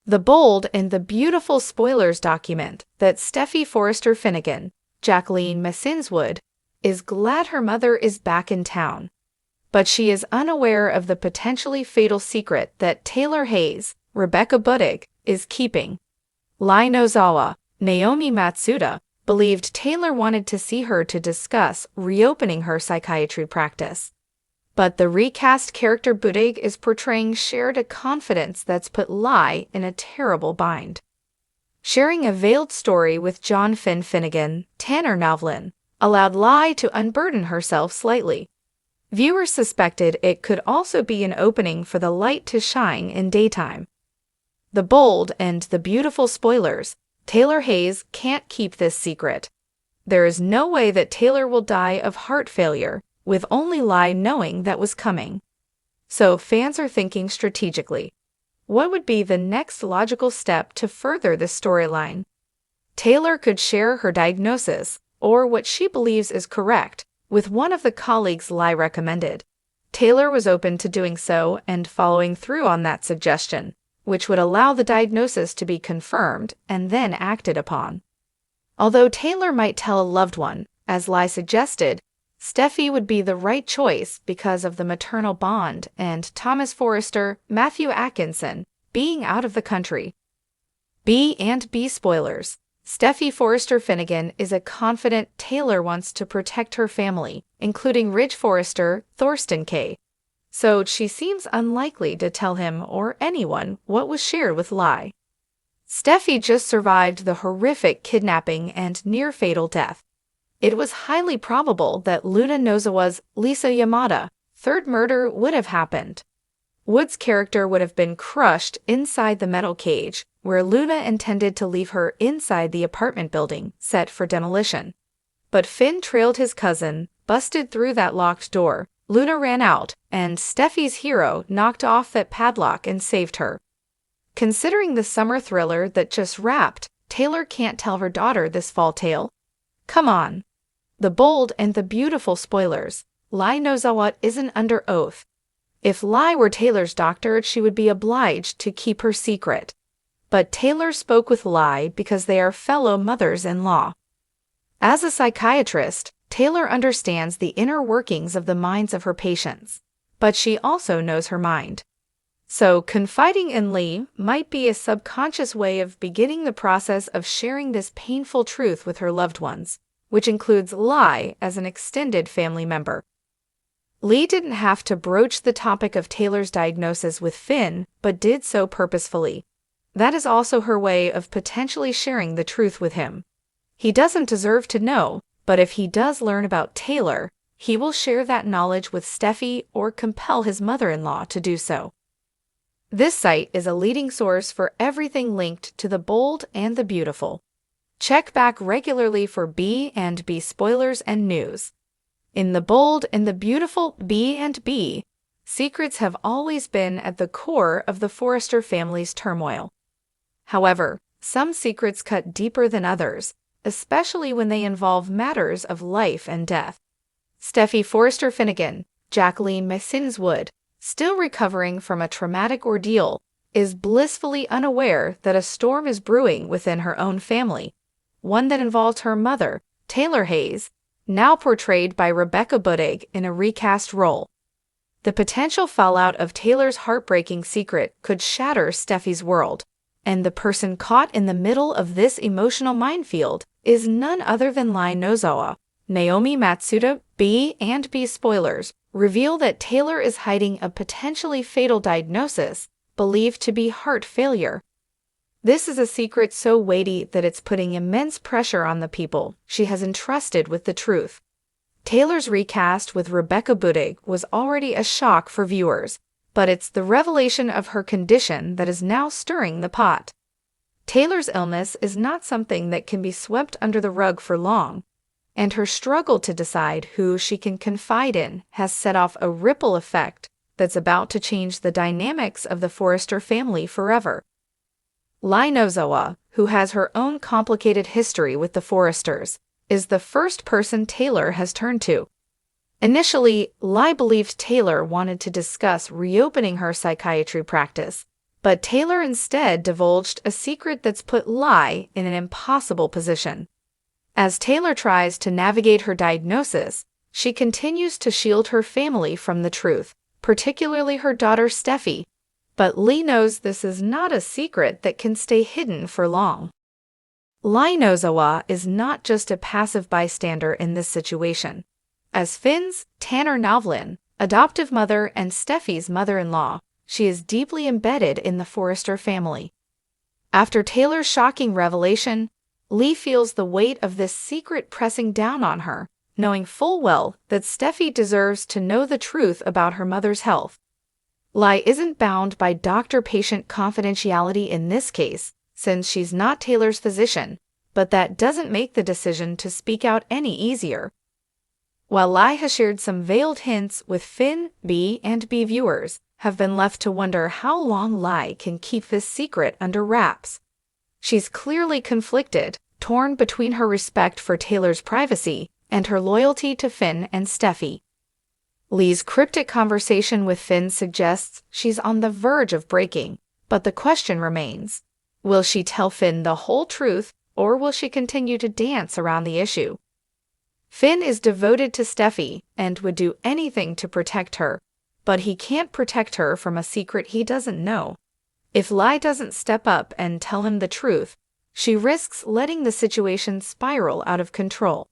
The bold and the beautiful spoilers document that Steffy Forrester Finnegan, Jacqueline Messinswood, is glad her mother is back in town. But she is unaware of the potentially fatal secret that Taylor Hayes, Rebecca Budig, is keeping. Lai Nozawa, Naomi Matsuda, believed Taylor wanted to see her to discuss reopening her psychiatry practice. But the recast character Budig is portraying shared a confidence that's put Lai in a terrible bind. Sharing a veiled story with John Finn Finnegan, Tanner Novlin, allowed Lai to unburden herself slightly. Viewers suspected it could also be an opening for the light to shine in daytime. The bold and the beautiful spoilers, Taylor Hayes can't keep this secret. There is no way that Taylor will die of heart failure, with only Lai knowing that was coming. So fans are thinking strategically. What would be the next logical step to further this storyline? Taylor could share her diagnosis, or what she believes is correct, with one of the colleagues Lai recommended. Taylor was open to doing so and following through on that suggestion, which would allow the diagnosis to be confirmed and then acted upon. Although Taylor might tell a loved one, as Lai suggested, Steffy would be the right choice because of the maternal bond and Thomas Forrester, Matthew Atkinson, being out of the country. B&B spoilers. Steffy Forrester Finnegan is a confident Taylor wants to protect her family, including Ridge Forrester, Thorsten K. So she seems unlikely to tell him or anyone what was shared with Lai. Steffy just survived the horrific kidnapping and near-fatal death. It was highly probable that Luna Nozawa's Lisa Yamada third murder would have happened. Wood's character would have been crushed inside the metal cage, where Luna intended to leave her inside the apartment building set for demolition. But Finn trailed his cousin, busted through that locked door, Luna ran out, and Steffy's hero knocked off that padlock and saved her. Considering the summer thriller that just wrapped, Taylor can't tell her daughter this fall tale. Come on. The bold and the beautiful spoilers. Lai Nozawa isn't under oath. If Lai were Taylor's doctor, she would be obliged to keep her secret. But Taylor spoke with Lai because they are fellow mothers-in-law. As a psychiatrist, Taylor understands the inner workings of the minds of her patients, but she also knows her mind. So confiding in Lee might be a subconscious way of beginning the process of sharing this painful truth with her loved ones, which includes Lai as an extended family member. Lee didn't have to broach the topic of Taylor's diagnosis with Finn, but did so purposefully. That is also her way of potentially sharing the truth with him. He doesn't deserve to know, but if he does learn about Taylor, he will share that knowledge with Steffy or compel his mother-in-law to do so. This site is a leading source for everything linked to the bold and the beautiful. Check back regularly for B&B spoilers and news. In the bold and the beautiful B&B, secrets have always been at the core of the Forrester family's turmoil. However, some secrets cut deeper than others, especially when they involve matters of life and death. Steffy Forrester Finnegan, Jacqueline Messinswood, still recovering from a traumatic ordeal, is blissfully unaware that a storm is brewing within her own family, one that involves her mother, Taylor Hayes, now portrayed by Rebecca Budig in a recast role. The potential fallout of Taylor's heartbreaking secret could shatter Steffy's world, and the person caught in the middle of this emotional minefield is none other than Lai Nozawa. Naomi Matsuda, B&B spoilers, reveal that Taylor is hiding a potentially fatal diagnosis, believed to be heart failure. This is a secret so weighty that it's putting immense pressure on the people she has entrusted with the truth. Taylor's recast with Rebecca Budig was already a shock for viewers, but it's the revelation of her condition that is now stirring the pot. Taylor's illness is not something that can be swept under the rug for long, and her struggle to decide who she can confide in has set off a ripple effect that's about to change the dynamics of the Forrester family forever. Lai Nozawa, who has her own complicated history with the Forresters, is the first person Taylor has turned to. Initially, Lai believed Taylor wanted to discuss reopening her psychiatry practice, But Taylor instead divulged a secret that's put Lai in an impossible position. As Taylor tries to navigate her diagnosis, she continues to shield her family from the truth, particularly her daughter Steffy. But Lee knows this is not a secret that can stay hidden for long. Lai Nozawa is not just a passive bystander in this situation. As Finn's, Tanner Novlin, adoptive mother and Steffy's mother-in-law, she is deeply embedded in the Forrester family. After Taylor's shocking revelation, Lee feels the weight of this secret pressing down on her, knowing full well that Steffy deserves to know the truth about her mother's health. Lai isn't bound by doctor-patient confidentiality in this case, since she's not Taylor's physician, but that doesn't make the decision to speak out any easier. While Lai has shared some veiled hints with Finn, B and B viewers have been left to wonder how long Lai can keep this secret under wraps. She's clearly conflicted, torn between her respect for Taylor's privacy and her loyalty to Finn and Steffy. Lee's cryptic conversation with Finn suggests she's on the verge of breaking, but the question remains, will she tell Finn the whole truth, or will she continue to dance around the issue? Finn is devoted to Steffy and would do anything to protect her, but he can't protect her from a secret he doesn't know. If Lai doesn't step up and tell him the truth, she risks letting the situation spiral out of control.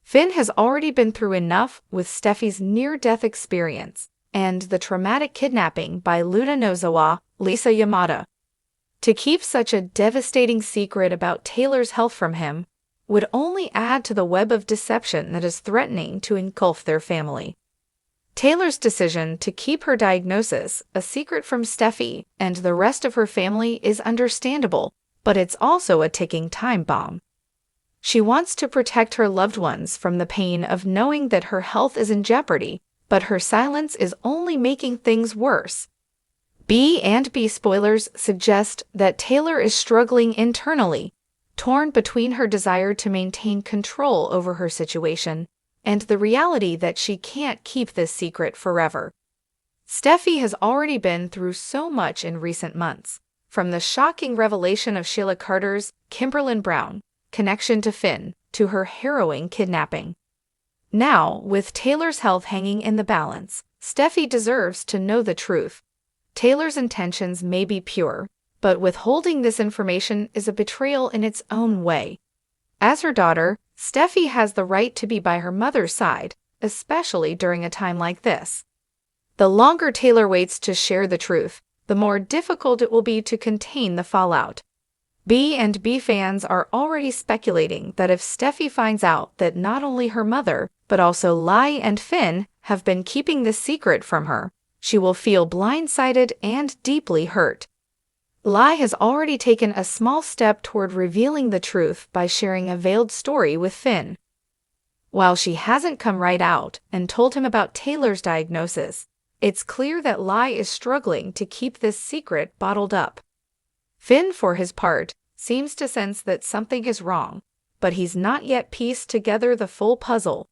Finn has already been through enough with Steffy's near-death experience and the traumatic kidnapping by Luna Nozawa, Lisa Yamada. To keep such a devastating secret about Taylor's health from him would only add to the web of deception that is threatening to engulf their family. Taylor's decision to keep her diagnosis a secret from Steffy and the rest of her family is understandable, but it's also a ticking time bomb. She wants to protect her loved ones from the pain of knowing that her health is in jeopardy, but her silence is only making things worse. B and B spoilers suggest that Taylor is struggling internally, torn between her desire to maintain control over her situation and the reality that she can't keep this secret forever. Steffy has already been through so much in recent months, from the shocking revelation of Sheila Carter's, Kimberlyn Brown, connection to Finn, to her harrowing kidnapping. Now, with Taylor's health hanging in the balance, Steffy deserves to know the truth. Taylor's intentions may be pure, but withholding this information is a betrayal in its own way. As her daughter, Steffy has the right to be by her mother's side, especially during a time like this. The longer Taylor waits to share the truth, the more difficult it will be to contain the fallout. B and B fans are already speculating that if Steffy finds out that not only her mother, but also Lai and Finn have been keeping this secret from her, she will feel blindsided and deeply hurt. Lai has already taken a small step toward revealing the truth by sharing a veiled story with Finn. While she hasn't come right out and told him about Taylor's diagnosis, it's clear that Lai is struggling to keep this secret bottled up. Finn, for his part, seems to sense that something is wrong, but he's not yet pieced together the full puzzle.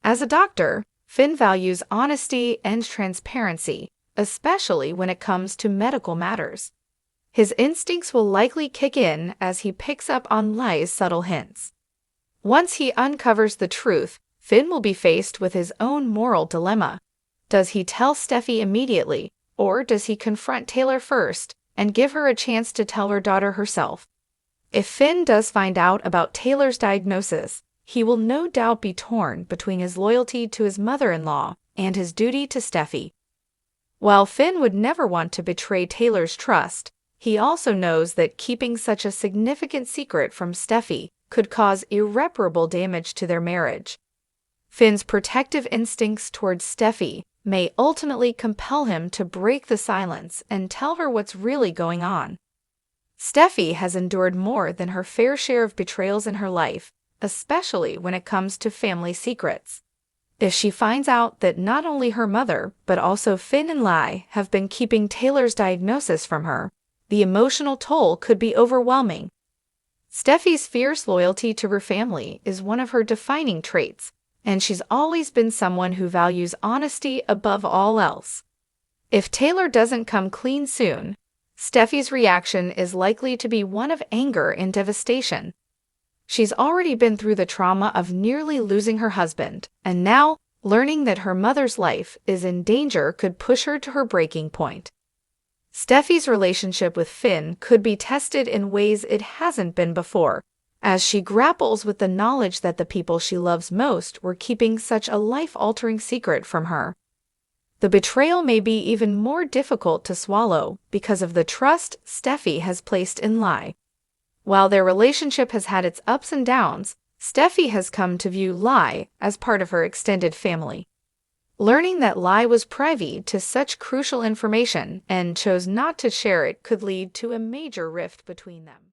As a doctor, Finn values honesty and transparency, especially when it comes to medical matters. His instincts will likely kick in as he picks up on Lai's subtle hints. Once he uncovers the truth, Finn will be faced with his own moral dilemma. Does he tell Steffy immediately, or does he confront Taylor first and give her a chance to tell her daughter herself? If Finn does find out about Taylor's diagnosis, he will no doubt be torn between his loyalty to his mother-in-law and his duty to Steffy. While Finn would never want to betray Taylor's trust, he also knows that keeping such a significant secret from Steffy could cause irreparable damage to their marriage. Finn's protective instincts towards Steffy may ultimately compel him to break the silence and tell her what's really going on. Steffy has endured more than her fair share of betrayals in her life, especially when it comes to family secrets. If she finds out that not only her mother, but also Finn and Lai have been keeping Taylor's diagnosis from her, the emotional toll could be overwhelming. Steffy's fierce loyalty to her family is one of her defining traits, and she's always been someone who values honesty above all else. If Taylor doesn't come clean soon, Steffi's reaction is likely to be one of anger and devastation. She's already been through the trauma of nearly losing her husband, and now, learning that her mother's life is in danger could push her to her breaking point. Steffi's relationship with Finn could be tested in ways it hasn't been before, as she grapples with the knowledge that the people she loves most were keeping such a life-altering secret from her. The betrayal may be even more difficult to swallow because of the trust Steffy has placed in Lai. While their relationship has had its ups and downs, Steffy has come to view Lai as part of her extended family. Learning that Lai was privy to such crucial information and chose not to share it could lead to a major rift between them.